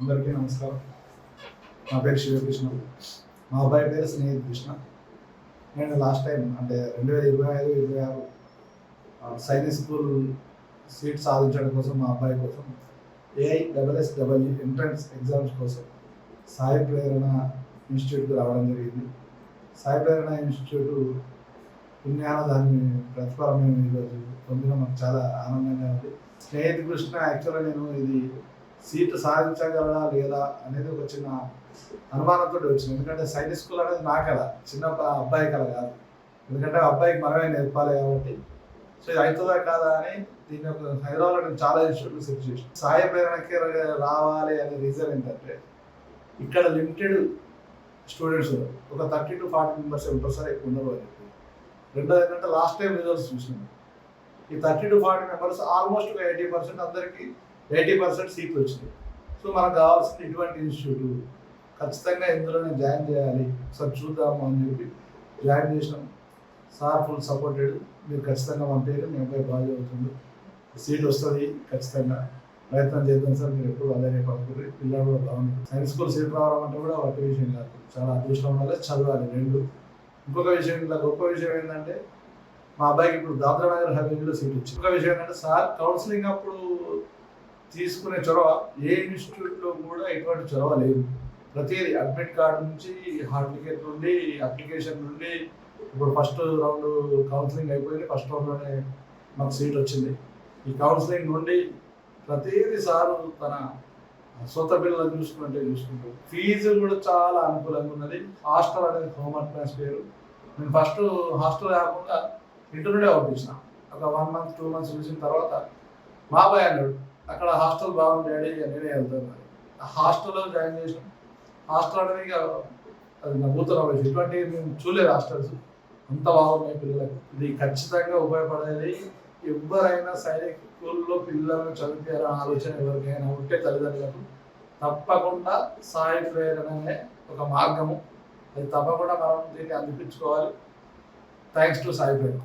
అందరికీ నమస్కారం. నా పేరు శివకృష్ణ. మా అబ్బాయి పేరు స్నేహిత్ కృష్ణ. నేను లాస్ట్ టైం అంటే 2025-26 సైనిక్ స్కూల్ సీట్ సాధించడం కోసం మా అబ్బాయి కోసం AISSEE ఎంట్రన్స్ ఎగ్జామ్స్ కోసం సాయి ప్రేరణ ఇన్స్టిట్యూట్కి రావడం జరిగింది. సాయి ప్రేరణ ఇన్స్టిట్యూట్ పుణ్యాన దాన్ని ప్రతిఫలం మేము ఈరోజు పొందడం మాకు చాలా ఆనందంగా ఉంది. స్నేహిత్ కృష్ణ యాక్చువల్గా నేను ఇది సీటు సాధించగలరా లేదా అనేది ఒక చిన్న అనుమానంతో వచ్చింది. ఎందుకంటే సైనిక్ స్కూల్ అనేది నా కళ, చిన్న అబ్బాయి కళ కాదు. ఎందుకంటే అబ్బాయికి మనమే నేర్పాలి కాబట్టి. సో ఇది అవుతుందా కాదా అని దీని యొక్క హైదరాబాద్లో నేను చాలా ఇన్స్టిట్యూట్లు సెర్చ్ చేసి సాయి ప్రేరణకి రావాలి అనే రీజన్ ఏంటంటే ఇక్కడ లిమిటెడ్ స్టూడెంట్స్ ఒక 30 to 40 మెంబర్స్ ఉంటారు సార్, ఎక్కువ ఉండరు అని చెప్పి. రెండోది ఏంటంటే లాస్ట్ టైం రిజల్ట్స్ చూసినాం. ఈ 30 to 40 మెంబర్స్ ఆల్మోస్ట్ 80% అందరికీ 80% సీట్లు వచ్చినాయి. సో మనకు కావాల్సిన ఇటువంటి ఇన్స్టిట్యూట్ ఖచ్చితంగా ఇందులో నేను జాయిన్ చేయాలి, ఒకసారి చూద్దాము అని చెప్పి జాయిన్ చేసినాం. సార్ ఫుల్ సపోర్టెడ్, మీరు ఖచ్చితంగా పంపేరు, మీ అబ్బాయి బాగా చదువుతుంది, సీట్ వస్తుంది, ఖచ్చితంగా ప్రయత్నం చేద్దాం సార్, మీరు ఎప్పుడు అలానే పడుతుంది, పిల్లలు కూడా బాగుంది. సైన్స్ స్కూల్ సీట్ రావడం అంటే కూడా ఒక విషయం కాదు, చాలా అదృష్టం వల్ల చదవాలి రెండు. ఇంకొక విషయం, ఇలా గొప్ప విషయం ఏంటంటే మా అబ్బాయికి ఇప్పుడు దాద్రానగర్ హవేలీలో సీట్ వచ్చింది. ఇంకొక విషయం ఏంటంటే సార్ కౌన్సిలింగ్ అప్పుడు తీసుకునే చొరవ ఏ ఇన్స్టిట్యూట్లో కూడా ఎటువంటి చొరవ లేదు. ప్రతిదీ అడ్మిట్ కార్డు నుంచి హాల్ టికెట్ నుండి అప్లికేషన్ నుండి ఇప్పుడు ఫస్ట్ రౌండ్ కౌన్సిలింగ్ అయిపోయింది, ఫస్ట్ రౌండ్లోనే మాకు సీట్ వచ్చింది. ఈ కౌన్సిలింగ్ నుండి ప్రతిదీ సారు తన సొంత పిల్లలను చూసుకుంటూ ఫీజు కూడా చాలా అనుకూలంగా ఉన్నది. హాస్టల్ అనేది హోమ్ అట్మాస్ఫియర్. నేను ఫస్ట్ హాస్టల్ కాకుండా ఇంటి నుండే పంపించిన. ఒక 1 month 2 months చూసిన తర్వాత మా అబ్బాయి అన్నాడు అక్కడ హాస్టల్ బాగుంది డాడీ, నేనే వెళ్తాను. ఆ హాస్టల్లో జాయిన్ చేసినాం. హాస్టల్ అనేది ఇక అది నవ్వుతున్న వయసు, ఇటువంటివి మేము చూడలేదు హాస్టల్స్, అంత బాగున్నాయి పిల్లలకు. ఇది ఖచ్చితంగా ఉపయోగపడేది. ఎవరైనా సైనిక్ స్కూల్లో పిల్లలను చదివించాలనే ఆలోచన ఎవరికైనా ఉంటే తల్లిదండ్రులకు తప్పకుండా సాయి ప్రేరణ అనే ఒక మార్గము, అది తప్పకుండా మనం దీన్ని అందిపించుకోవాలి. Thanks to Sai Prerana.